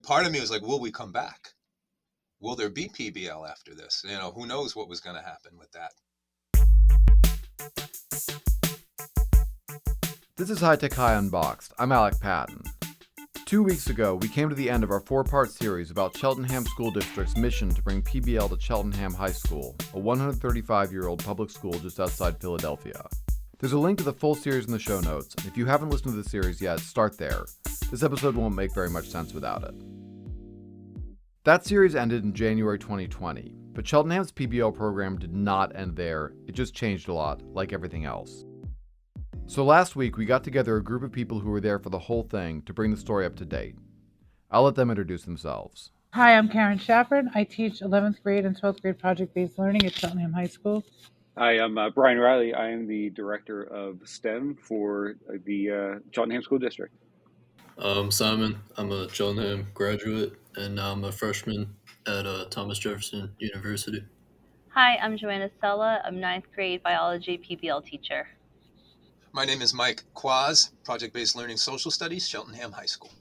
part of me was like, will we come back? Will there be PBL after this? Who knows what was going to happen with that. This is High Tech High Unboxed. I'm Alec Patton. 2 weeks ago, we came to the end of our 4-part series about Cheltenham School District's mission to bring PBL to Cheltenham High School, a 135-year-old public school just outside Philadelphia. There's a link to the full series in the show notes, and if you haven't listened to the series yet, start there. This episode won't make very much sense without it. That series ended in January 2020, but Cheltenham's PBL program did not end there. It just changed a lot, like everything else. So last week, we got together a group of people who were there for the whole thing to bring the story up to date. I'll let them introduce themselves. Hi, I'm Karen Shepard. I teach 11th grade and 12th grade project-based learning at Cheltenham High School. Hi, I'm Brian Riley. I am the director of STEM for the Cheltenham School District. I'm Simon. I'm a Cheltenham graduate, and I'm a freshman at Thomas Jefferson University. Hi, I'm Joanna Sella. I'm 9th grade biology PBL teacher. My name is Mike Quaz, Project-Based Learning Social Studies, Cheltenham High School.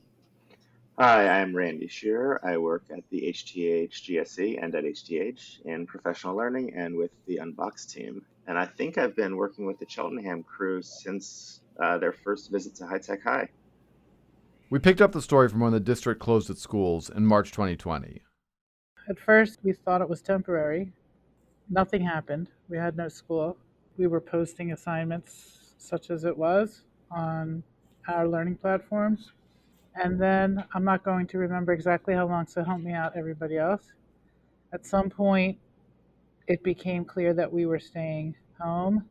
Hi, I'm Randy Shearer. I work at the HTH GSE and at HTH in professional learning and with the Unbox team. And I think I've been working with the Cheltenham crew since their first visit to High Tech High. We picked up the story from when the district closed its schools in March 2020. At first, we thought it was temporary. Nothing happened. We had no school. We were posting assignments, such as it was, on our learning platforms. And then, I'm not going to remember exactly how long, so help me out, everybody else. At some point, it became clear that we were staying home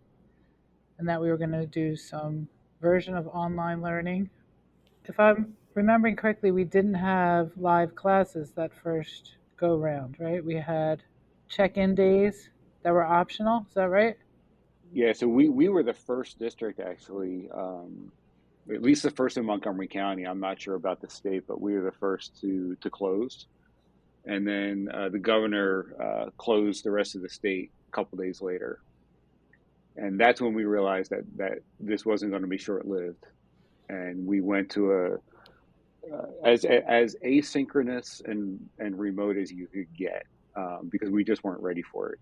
and that we were going to do some version of online learning. If I'm remembering correctly, we didn't have live classes that first go round, right? We had check-in days that were optional. Is that right? Yeah, so we were the first district, actually, at least the first in Montgomery County. I'm not sure about the state, but we were the first to close. And then the governor closed the rest of the state a couple days later. And that's when we realized that this wasn't going to be short-lived. And we went to as asynchronous and remote as you could get because we just weren't ready for it.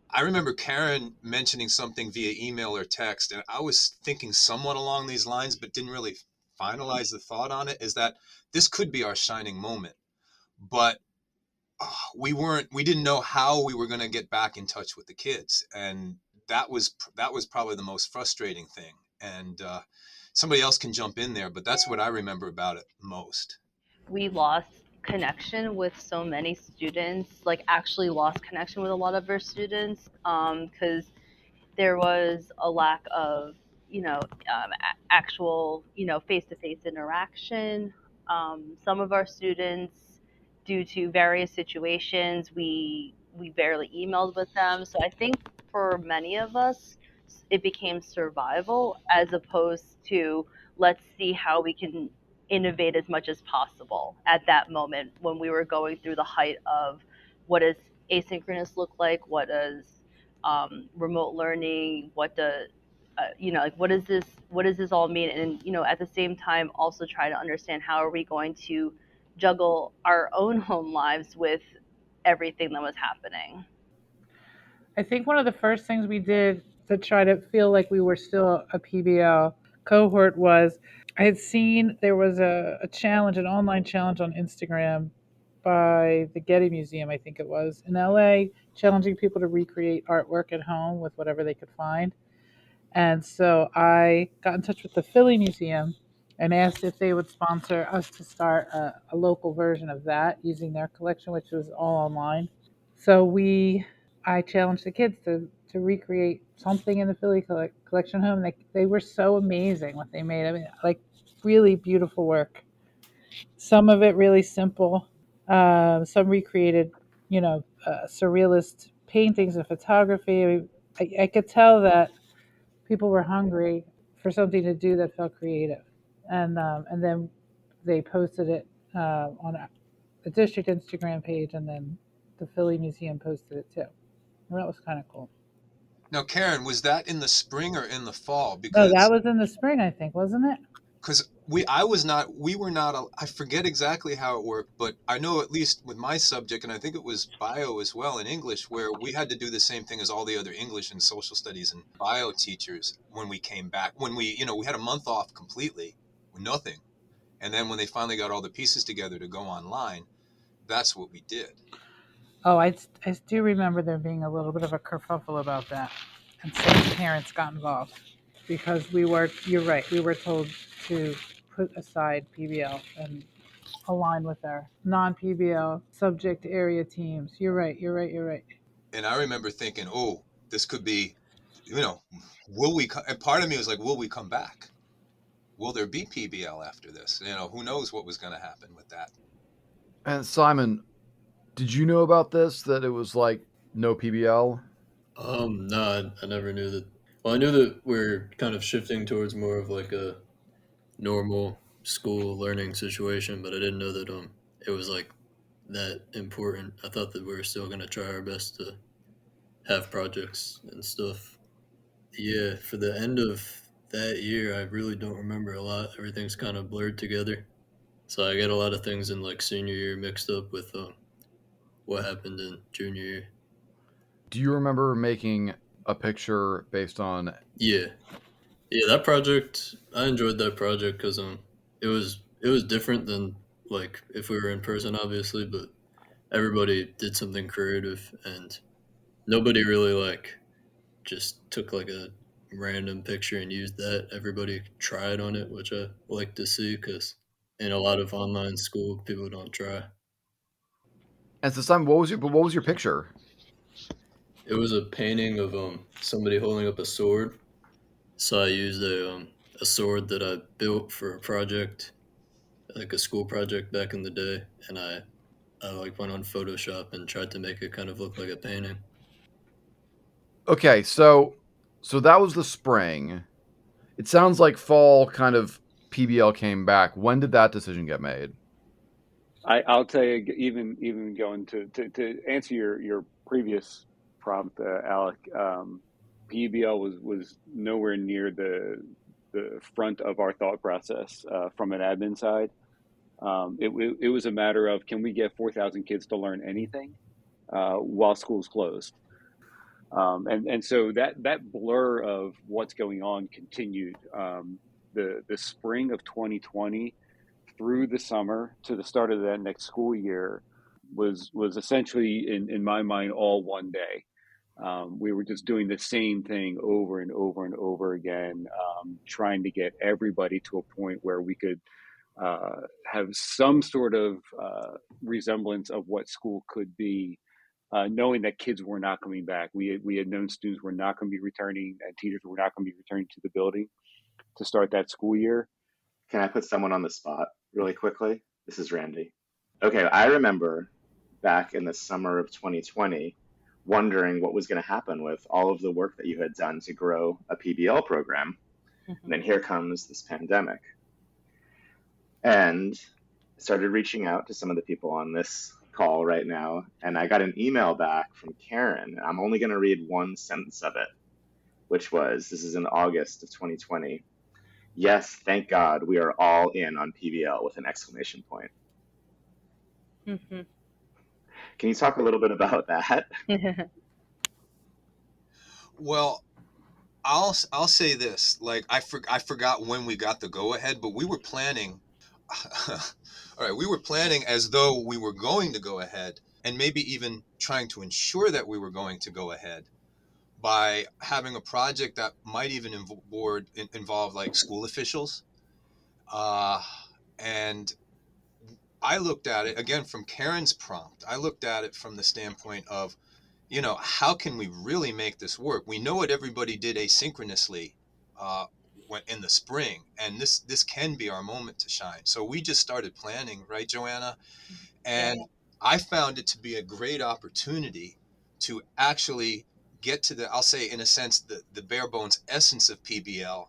I remember Karen mentioning something via email or text, and I was thinking somewhat along these lines, but didn't really finalize the thought on it, is that this could be our shining moment. But we didn't know how we were going to get back in touch with the kids. And that was probably the most frustrating thing. And somebody else can jump in there, but that's what I remember about it most. We lost connection with so many students, actually lost connection with a lot of our students because there was a lack of, actual, face-to-face interaction. Some of our students, due to various situations, we barely emailed with them. So I think for many of us, it became survival as opposed to let's see how we can innovate as much as possible at that moment when we were going through the height of what does asynchronous look like, what does remote learning, what does what does this all mean, and at the same time also try to understand how are we going to juggle our own home lives with everything that was happening. I think one of the first things we did to try to feel like we were still a PBL cohort was I had seen there was a challenge, an online challenge on Instagram by the Getty Museum, I think it was, in LA, challenging people to recreate artwork at home with whatever they could find. And so I got in touch with the Philly Museum and asked if they would sponsor us to start a local version of that using their collection, which was all online. So I challenged the kids to recreate something in the Philly collection home. They were so amazing what they made. I mean, really beautiful work. Some of it really simple. Some recreated, surrealist paintings and photography. I could tell that people were hungry for something to do that felt creative. And then they posted it on the district Instagram page, and then the Philly Museum posted it too. And that was kind of cool. Now, Karen, was that in the spring or in the fall? No, that was in the spring, I think, wasn't it? because we were not, I forget exactly how it worked, but I know at least with my subject, and I think it was bio as well in English, where we had to do the same thing as all the other English and social studies and bio teachers when we came back. When we had a month off completely with nothing. And then when they finally got all the pieces together to go online, that's what we did. Oh, I do remember there being a little bit of a kerfuffle about that, and some parents got involved because you're right, we were told to put aside PBL and align with our non-PBL subject area teams. You're right. And I remember thinking, oh, this could be, you know, will we, and part of me was like, will we come back? Will there be PBL after this? Who knows what was going to happen with that. And Simon, did you know about this? That it was like no PBL? No, I never knew that. Well, I knew that we're kind of shifting towards more of like a normal school learning situation, but I didn't know that it was like that important. I thought that we were still gonna try our best to have projects and stuff. Yeah, for the end of that year, I really don't remember a lot. Everything's kind of blurred together, so I get a lot of things in like senior year mixed up with what happened in junior year. Do you remember making a picture based on? Yeah, yeah, that project. I enjoyed that project because it was different than like if we were in person, obviously, but everybody did something creative and nobody really like just took like a random picture and used that. Everybody tried on it, which I like to see because in a lot of online school, people don't try. And so, Simon, what was your picture? It was a painting of somebody holding up a sword. So I used a sword that I built for a project, like a school project back in the day, and I like went on Photoshop and tried to make it kind of look like a painting. Okay, so that was the spring. It sounds like fall kind of PBL came back. When did that decision get made? I'll tell you, even going to answer your previous prompt, Alec, PBL was nowhere near the front of our thought process from an admin side. It was a matter of, can we get 4,000 kids to learn anything while school's closed? And so that blur of what's going on continued. The spring of 2020 through the summer to the start of that next school year was essentially in my mind all one day. We were just doing the same thing over and over and over again, trying to get everybody to a point where we could have some sort of resemblance of what school could be, knowing that kids were not coming back. We had known students were not going to be returning and teachers were not going to be returning to the building to start that school year. Can I put someone on the spot really quickly? This is Randy. Okay, I remember back in the summer of 2020 wondering what was going to happen with all of the work that you had done to grow a PBL program. And then here comes this pandemic. And I started reaching out to some of the people on this call right now, and I got an email back from Karen. I'm only going to read one sentence of it, which was, this is in August of 2020. Yes, thank God we are all in on PBL with an exclamation point. Mhm. Can you talk a little bit about that? Well, I'll say this. Like I forgot when we got the go ahead, but we were planning. All right, we were planning as though we were going to go ahead, and maybe even trying to ensure that we were going to go ahead by having a project that might even involve like school officials. Uh, and I looked at it again from Karen's prompt. I looked at it from the standpoint of, how can we really make this work? We know what everybody did asynchronously uh, in the spring, and this can be our moment to shine. So we just started planning, right, Joanna? And I found it to be a great opportunity to actually get to I'll say, in a sense, the bare bones essence of PBL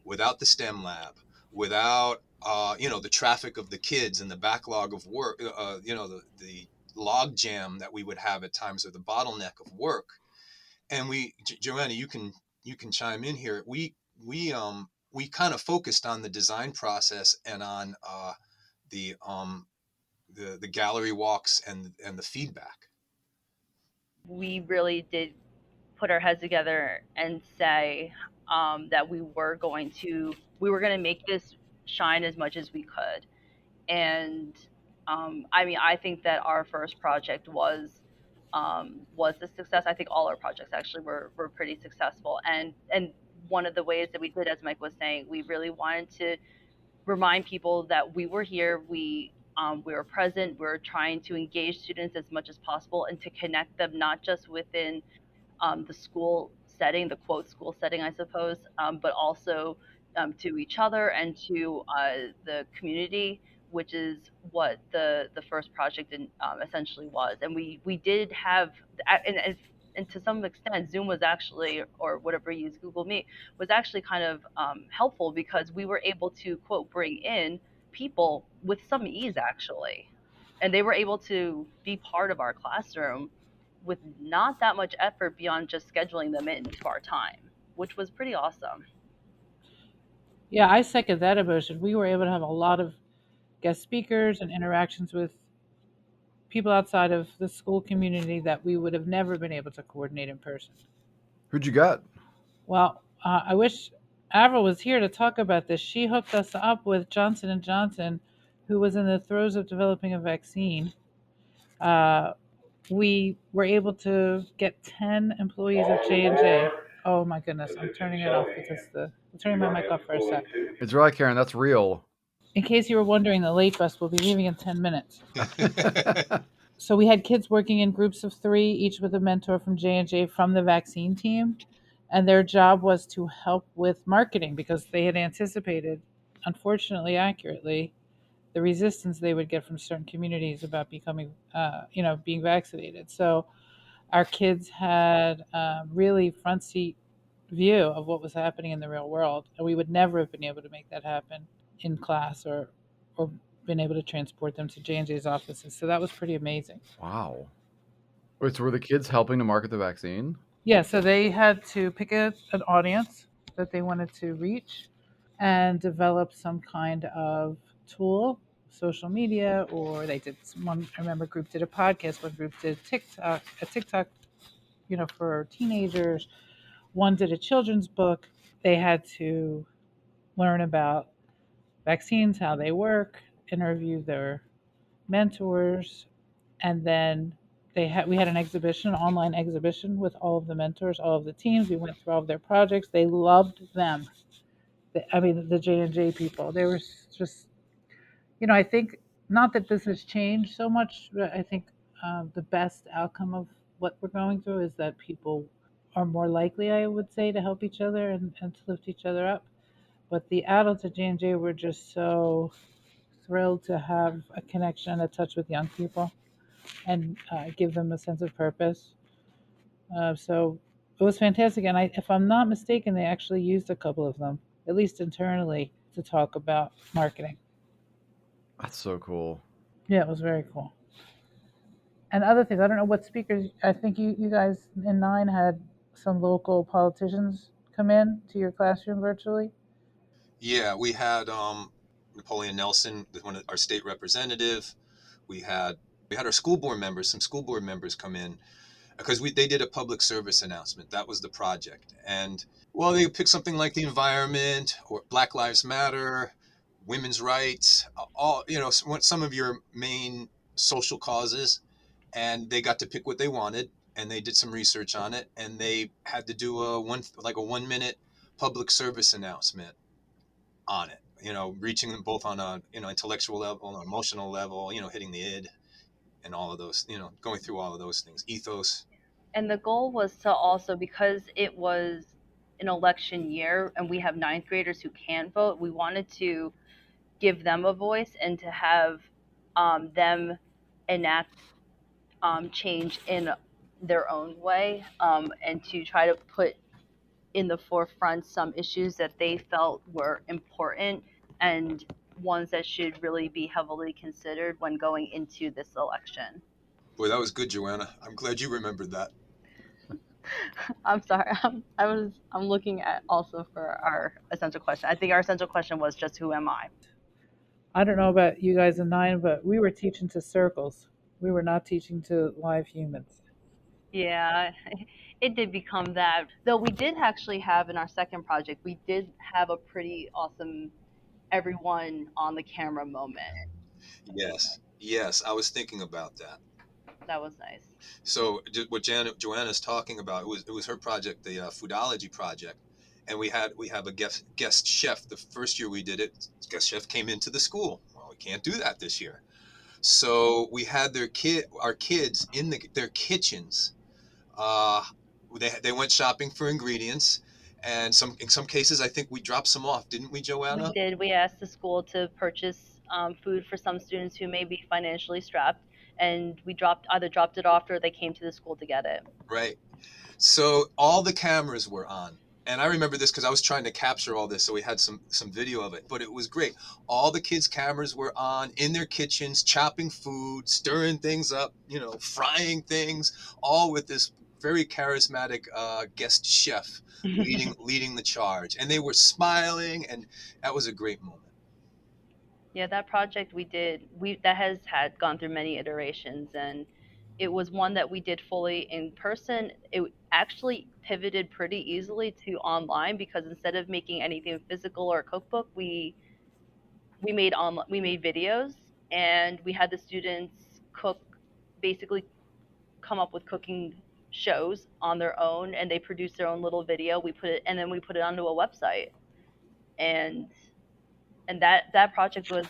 without the STEM lab, without, the traffic of the kids and the backlog of work, the log jam that we would have at times, or the bottleneck of work. And Joanna, you can chime in here. We we kind of focused on the design process and on the the gallery walks and the feedback. We really did put our heads together and say that we were going to make this shine as much as we could. And I mean, I think that our first project was a success. I think all our projects actually were pretty successful. And one of the ways that we did, as Mike was saying, we really wanted to remind people that we were here. We were present. We were trying to engage students as much as possible and to connect them not just within the school setting, the quote school setting, I suppose, but also to each other and to the community, which is what the first project essentially was. And we did have, and to some extent, Zoom was actually, or whatever you use, Google Meet, was actually kind of helpful because we were able to quote bring in people with some ease actually, and they were able to be part of our classroom with not that much effort beyond just scheduling them into our time, which was pretty awesome. Yeah, I second that emotion. We were able to have a lot of guest speakers and interactions with people outside of the school community that we would have never been able to coordinate in person. Who'd you get? Well, I wish Avril was here to talk about this. She hooked us up with Johnson and Johnson, who was in the throes of developing a vaccine. Uh, we were able to get 10 employees of J&J. Oh my goodness, I'm turning it off because I'm turning my mic off for a sec. It's right, Karen. That's real. In case you were wondering, the late bus will be leaving in 10 minutes. So we had kids working in groups of 3, each with a mentor from J&J from the vaccine team, and their job was to help with marketing because they had anticipated, unfortunately accurately, the resistance they would get from certain communities about becoming, being vaccinated. So our kids had really front seat view of what was happening in the real world, and we would never have been able to make that happen in class or been able to transport them to J&J's offices. So that was pretty amazing. Wow. Wait, so were the kids helping to market the vaccine? Yeah, so they had to pick an audience that they wanted to reach and develop some kind of tool, social media, or they did one. I remember a group did a podcast, one group did a TikTok, for teenagers. One did a children's book. They had to learn about vaccines, how they work, interview their mentors, and then we had an exhibition, an online exhibition with all of the mentors, all of the teams. We went through all of their projects. They loved them. The J&J people. They were just, I think not that this has changed so much, but I think the best outcome of what we're going through is that people are more likely, I would say, to help each other and to lift each other up. But the adults at J&J were just so thrilled to have a connection, a touch with young people, and give them a sense of purpose. So it was fantastic. And if I'm not mistaken, they actually used a couple of them, at least internally, to talk about marketing. That's so cool. Yeah, it was very cool. And other things, I don't know what speakers, I think you guys in 9 had some local politicians come in to your classroom virtually. Yeah, we had Napoleon Nelson, one of our state representative. We had our school board members, some school board members come in because they did a public service announcement. That was the project. And well, they picked something like the environment or Black Lives Matter, women's rights, all, some of your main social causes. And they got to pick what they wanted, and they did some research on it, and they had to do a 1 minute public service announcement on it, reaching them both on a, intellectual level, an emotional level, hitting the id and all of those, going through all of those things, ethos. And the goal was to also, because it was an election year and we have ninth graders who can't vote, we wanted to give them a voice and to have them enact change in their own way, and to try to put in the forefront some issues that they felt were important and ones that should really be heavily considered when going into this election. Boy, that was good, Joanna. I'm glad you remembered that. I'm sorry. I'm looking at also for our essential question. I think our essential question was just who am I? I don't know about you guys in nine, but we were teaching to circles. We were not teaching to live humans. Yeah, it did become that. Though we did actually have in our second project, we did have a pretty awesome everyone on the camera moment. Yes, yes, I was thinking about that. That was nice. So what Joanna's talking about, it was her project, the foodology project, and we have a guest chef. The first year we did it, guest chef came into the school. Well, we can't do that this year. So we had our kids in their kitchens. Uh, they went shopping for ingredients, and in some cases I think we dropped some off, didn't we, We Joanna? did. We asked the school to purchase food for some students who may be financially strapped, and we dropped it off or they came to the school to get it. Right. So all the cameras were on. And I remember this because I was trying to capture all this, so we had some video of it. But it was great. All the kids' cameras were on in their kitchens, chopping food, stirring things up, frying things, all with this very charismatic guest chef leading the charge. And they were smiling, and that was a great moment. Yeah, that project we did, we that has had gone through many iterations, and it was one that we did fully in person. It actually pivoted pretty easily to online because instead of making anything physical or a cookbook, we made videos and we had the students basically come up with cooking shows on their own and they produced their own little video. We put it onto a website, and that project was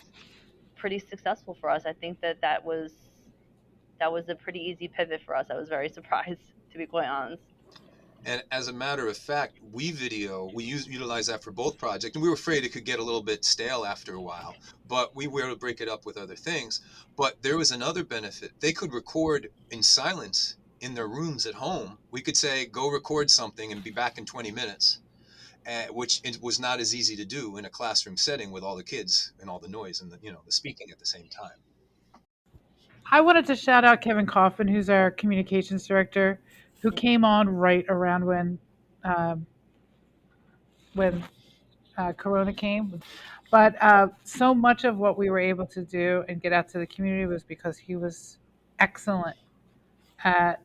pretty successful for us. I think that was a pretty easy pivot for us. I was very surprised, to be quite honest. And as a matter of fact, we utilize that for both projects. And we were afraid it could get a little bit stale after a while, but we were able to break it up with other things. But there was another benefit. They could record in silence in their rooms at home. We could say, go record something and be back in 20 minutes, which it was not as easy to do in a classroom setting with all the kids and all the noise and the speaking at the same time. I wanted to shout out Kevin Coffin, who's our communications director, who came on right around um, when Corona came. But so much of what we were able to do and get out to the community was because he was excellent at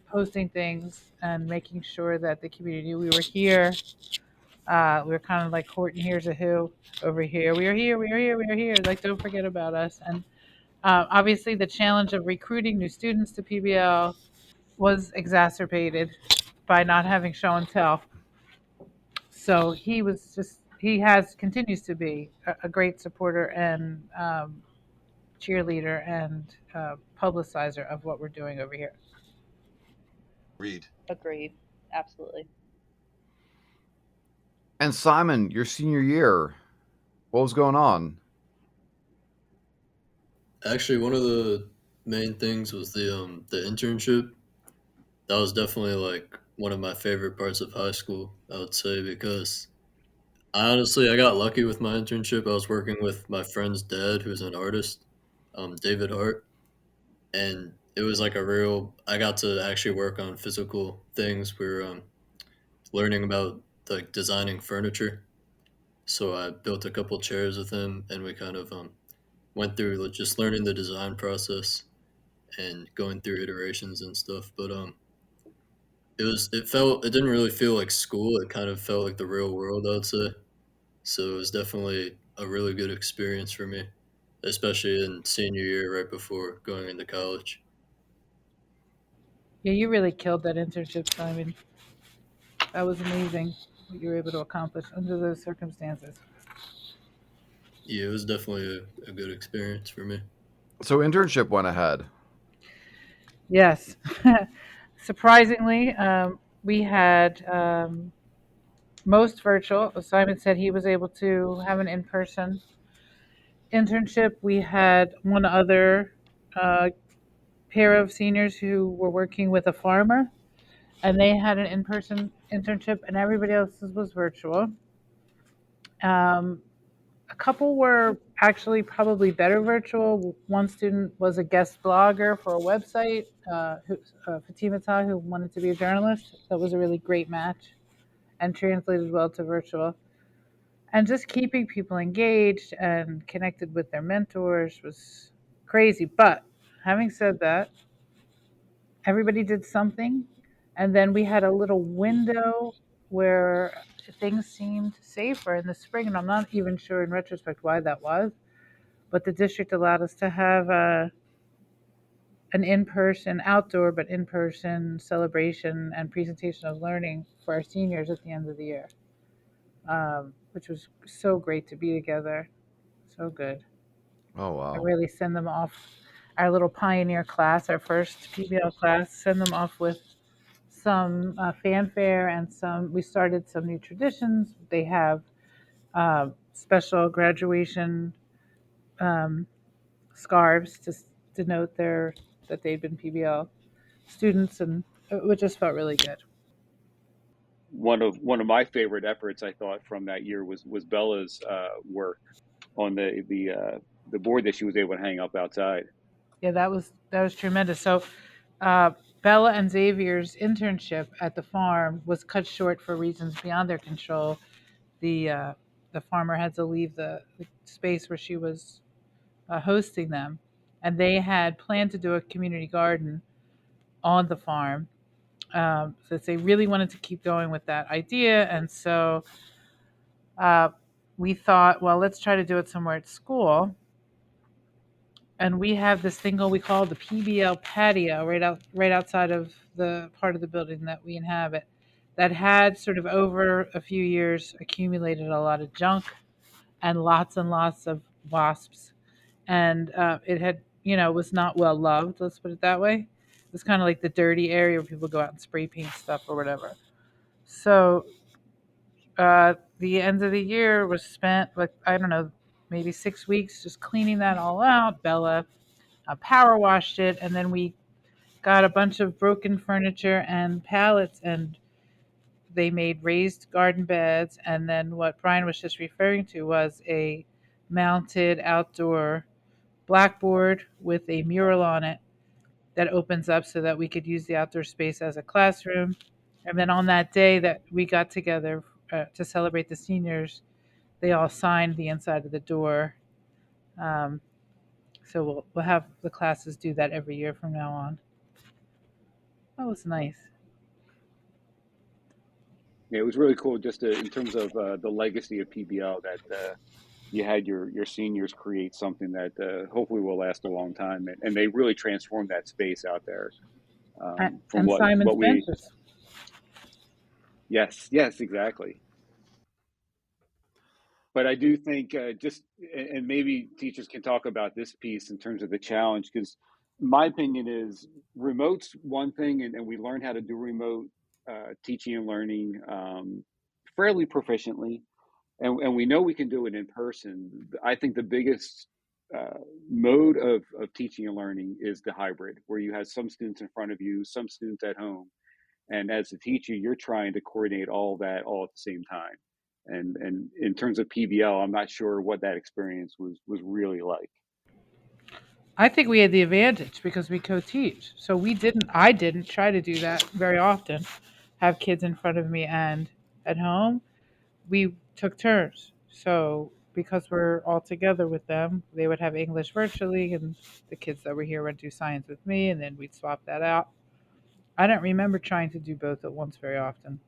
posting things and making sure that the community knew we were here. We were kind of like Horton Hears a Who over here. We are here, we are here, we are here. Like, don't forget about us. And obviously, the challenge of recruiting new students to PBL was exacerbated by not having show and tell. So he continues to be a great supporter and cheerleader and publicizer of what we're doing over here. Read. Agreed. Absolutely. And Simon, your senior year, what was going on? Actually, one of the main things was the internship. That was definitely like one of my favorite parts of high school, I would say, because I got lucky with my internship. I was working with my friend's dad, who's an artist, David Hart, and it was like a real. I got to actually work on physical things. We were learning about like designing furniture. So I built a couple chairs with him, and we kind of went through just learning the design process and going through iterations and stuff. But it didn't really feel like school. It kind of felt like the real world, I would say. So it was definitely a really good experience for me, especially in senior year right before going into college. Yeah, you really killed that internship, Simon. That was amazing what you were able to accomplish under those circumstances. Yeah, it was definitely a good experience for me. So internship went ahead. Yes. Surprisingly, we had most virtual. Simon said he was able to have an in person internship. We had one other uh, pair of seniors who were working with a farmer, and they had an in person internship, and everybody else's was virtual. Um, a couple were actually probably better virtual. One student was a guest blogger for a website, Fatima Ta, who wanted to be a journalist. That was a really great match and translated well to virtual. And just keeping people engaged and connected with their mentors was crazy. But having said that, everybody did something. And then we had a little window where things seemed safer in the spring. And I'm not even sure in retrospect why that was. But the district allowed us to have an in-person, outdoor but in-person celebration and presentation of learning for our seniors at the end of the year, which was so great to be together. So good. Oh I wow. really send them off. Our little pioneer class, our first PBL class, send them off with some fanfare and some. We started some new traditions. They have special graduation um, scarves to denote their that they've been PBL students, and it just felt really good. One of my favorite efforts I thought from that year was Bella's work on the board that she was able to hang up outside. Yeah, that was tremendous. So, uh, Bella and Xavier's internship at the farm was cut short for reasons beyond their control. The farmer had to leave the space where she was hosting them, and they had planned to do a community garden on the farm. So they really wanted to keep going with that idea, and so uh, we thought, well, let's try to do it somewhere at school. And we have this thing we call the PBL patio right outside of the part of the building that we inhabit, that had sort of over a few years accumulated a lot of junk and lots of wasps, and it had was not well loved. Let's put it that way. It was kind of like the dirty area where people go out and spray paint stuff or whatever. So the end of the year was spent, like, I don't know, maybe 6 weeks just cleaning that all out. Bella power washed it, and then we got a bunch of broken furniture and pallets, and they made raised garden beds. And then what Brian was just referring to was a mounted outdoor blackboard with a mural on it that opens up so that we could use the outdoor space as a classroom. And then on that day that we got together to celebrate the seniors, they all signed the inside of the door. Um, so we'll have the classes do that every year from now on. That was nice. Yeah, it was really cool just in terms of the legacy of PBL that you had your seniors create something that hopefully will last a long time, and they really transformed that space out there from And Simon's what we. benches. Yes, yes, exactly. But I do think just and maybe teachers can talk about this piece in terms of the challenge, because my opinion is remote's one thing, and we learned how to do remote teaching and learning fairly proficiently, and we know we can do it in person. I think the biggest mode of teaching and learning is the hybrid, where you have some students in front of you, some students at home, and as a teacher you're trying to coordinate all that all at the same time. And in terms of PBL, I'm not sure what that experience was really like. I think we had the advantage because we co-teach. So I didn't try to do that very often, have kids in front of me and at home. We took turns. So because we're all together with them, they would have English virtually, and the kids that were here would do science with me, and then we'd swap that out. I don't remember trying to do both at once very often.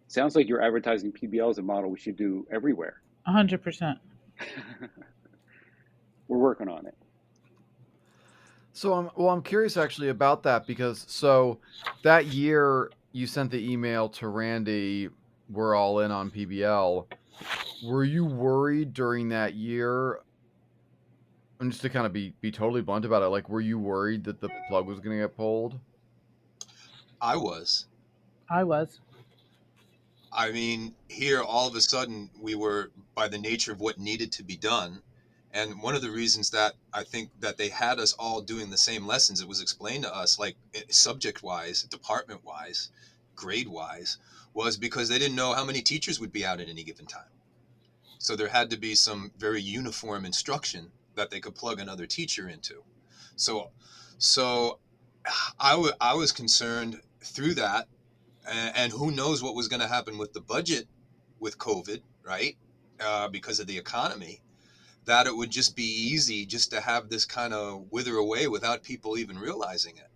Sounds like you're advertising PBL as a model we should do everywhere. 100%. We're working on it. So I'm curious actually about that because so that year you sent the email to Randy, we're all in on PBL. Were you worried during that year? And just to kind of be totally blunt about it, like were you worried that the plug was going to get pulled? I was. I was. I mean, here all of a sudden we were, by the nature of what needed to be done. And one of the reasons that I think that they had us all doing the same lessons, it was explained to us, like subject wise, department wise, grade wise, was because they didn't know how many teachers would be out at any given time. So there had to be some very uniform instruction that they could plug another teacher into. So, so I was concerned through that, and who knows what was going to happen with the budget with COVID, right? Because of the economy, that it would just be easy just to have this kind of wither away without people even realizing it.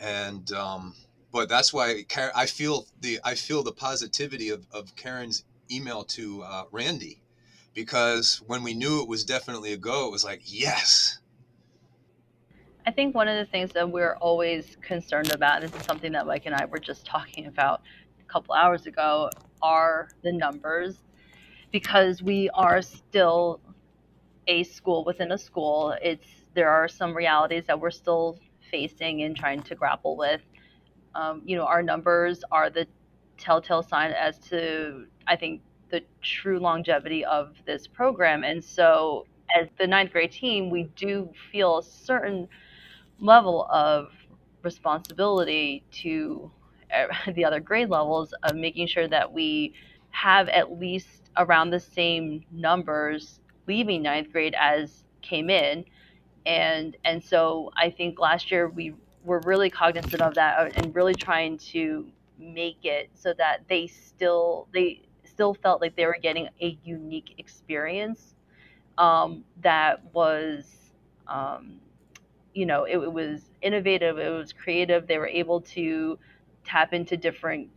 And but that's why I feel the positivity of Karen's email to Randy, because when we knew it was definitely a go, it was like, yes. I think one of the things that we're always concerned about, this is something that Mike and I were just talking about a couple hours ago, are the numbers, because we are still a school within a school. There are some realities that we're still facing and trying to grapple with. Our numbers are the telltale sign as to, I think, the true longevity of this program. And so, as the ninth grade team, we do feel a certain level of responsibility to the other grade levels of making sure that we have at least around the same numbers leaving ninth grade as came in. And so I think last year we were really cognizant of that, and really trying to make it so that they still felt like they were getting a unique experience, that was, um, it was innovative, it was creative. They were able to tap into different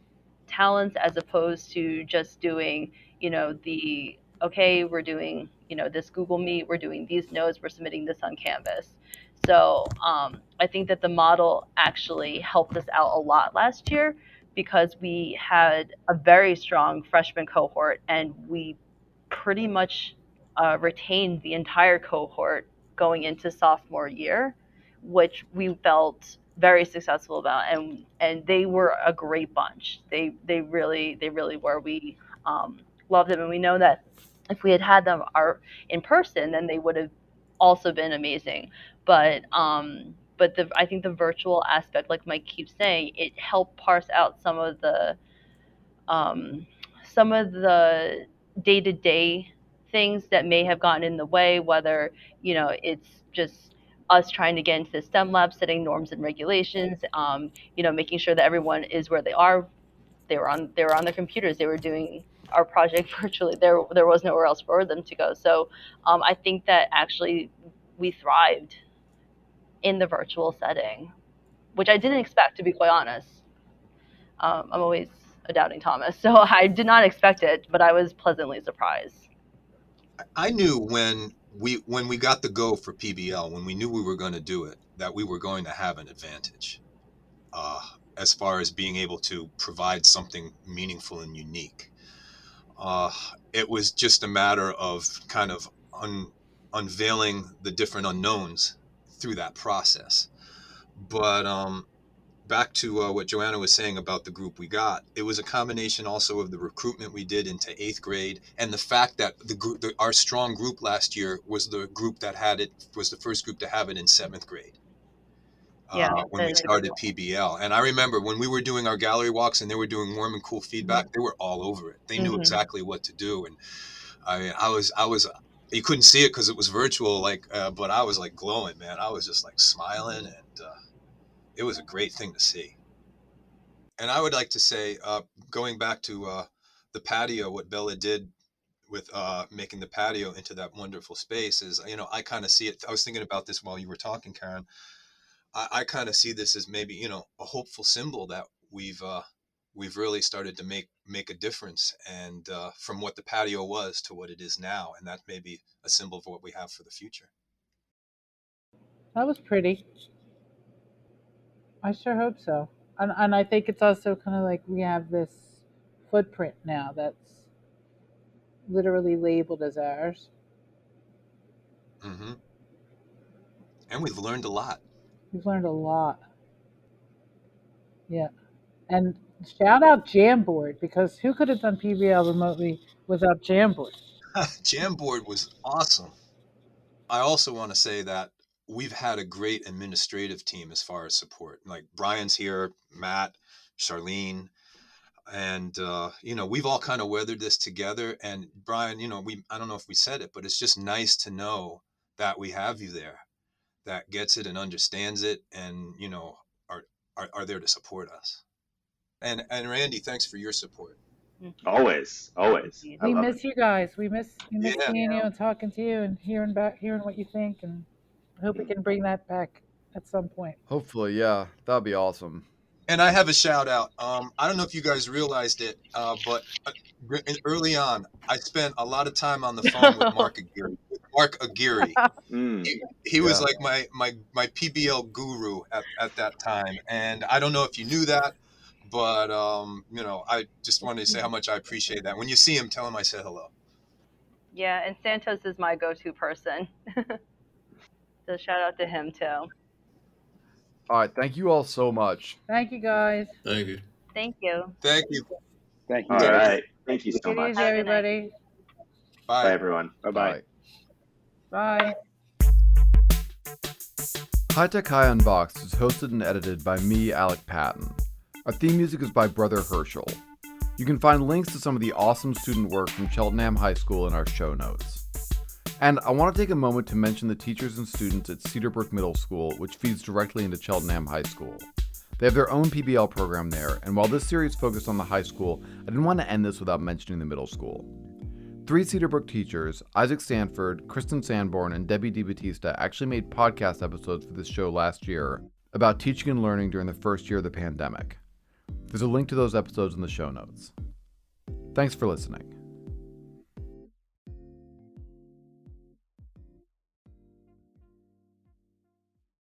talents, as opposed to just doing, the, okay, we're doing, this Google Meet, we're doing these notes, we're submitting this on Canvas. So I think that the model actually helped us out a lot last year, because we had a very strong freshman cohort, and we pretty much retained the entire cohort going into sophomore year, which we felt very successful about. And they were a great bunch. They really were. We loved them, and we know that if we had them in person, then they would have also been amazing. But I think the virtual aspect, like Mike keeps saying, it helped parse out um, some of the day to day things that may have gotten in the way, whether, it's just us trying to get into the STEM lab, setting norms and regulations, making sure that everyone is where they are. They were on their computers. They were doing our project virtually. There was nowhere else for them to go. So I think that actually we thrived in the virtual setting, which I didn't expect, to be quite honest. I'm always a doubting Thomas, so I did not expect it, but I was pleasantly surprised. I knew when we got the go for PBL, when we knew we were going to do it, that we were going to have an advantage, uh, as far as being able to provide something meaningful and unique. Uh, it was just a matter of kind of unveiling the different unknowns through that process. But back to what Joanna was saying about the group we got, it was a combination also of the recruitment we did into eighth grade, and the fact that our strong group last year was the group that had it, was the first group to have it in seventh grade. Yeah, When we that is a good started point. PBL. And I remember when we were doing our gallery walks and they were doing warm and cool feedback, they were all over it. They knew Hmm. exactly what to do. And I mean, I was, you couldn't see it because it was virtual, like, but I was like glowing, man. I was just like smiling, and it was a great thing to see. And I would like to say, going back to the patio, what Bella did with making the patio into that wonderful space is, I kind of see it. I was thinking about this while you were talking, Karen. I kind of see this as maybe, a hopeful symbol that we've really started to make a difference, and from what the patio was to what it is now, and that may be a symbol of what we have for the future. That was pretty. I sure hope so. And I think it's also kind of like we have this footprint now that's literally labeled as ours. Hmm. And we've learned a lot. We've learned a lot. Yeah. And shout out Jamboard, because who could have done PBL remotely without Jamboard? Jamboard was awesome. I also want to say that we've had a great administrative team as far as support. Like Brian's here, Matt, Charlene. And we've all kind of weathered this together. And Brian, I don't know if we said it, but it's just nice to know that we have you there, that gets it and understands it, and are are there to support us. And Randy, thanks for your support. Always, always. I We love it. miss you guys. We miss Yeah. seeing you and talking to you and hearing what you think, and I hope we can bring that back at some point. Hopefully, yeah, that'd be awesome. And I have a shout out. I don't know if you guys realized it, but early on, I spent a lot of time on the phone with Mark Aguirre. Mm. He was Yeah. like my PBL guru at that time, and I don't know if you knew that, but I just wanted to say how much I appreciate that. When you see him, tell him I said hello. Yeah, and Santos is my go-to person. So shout out to him too. All right, thank you all so much. Thank you guys. Thank you. Thank you. Thank you. Thank you, All guys. right. Thank you so Take it much. easy, Have a good night. everybody. Bye. Bye, everyone. Bye-bye. Bye. High Tech High Unboxed is hosted and edited by me, Alec Patton. Our theme music is by Brother Herschel. You can find links to some of the awesome student work from Cheltenham High School in our show notes. And I want to take a moment to mention the teachers and students at Cedarbrook Middle School, which feeds directly into Cheltenham High School. They have their own PBL program there, and while this series focused on the high school, I didn't want to end this without mentioning the middle school. 3 Cedarbrook teachers, Isaac Stanford, Kristen Sanborn, and Debbie DiBattista, actually made podcast episodes for this show last year about teaching and learning during the first year of the pandemic. There's a link to those episodes in the show notes. Thanks for listening.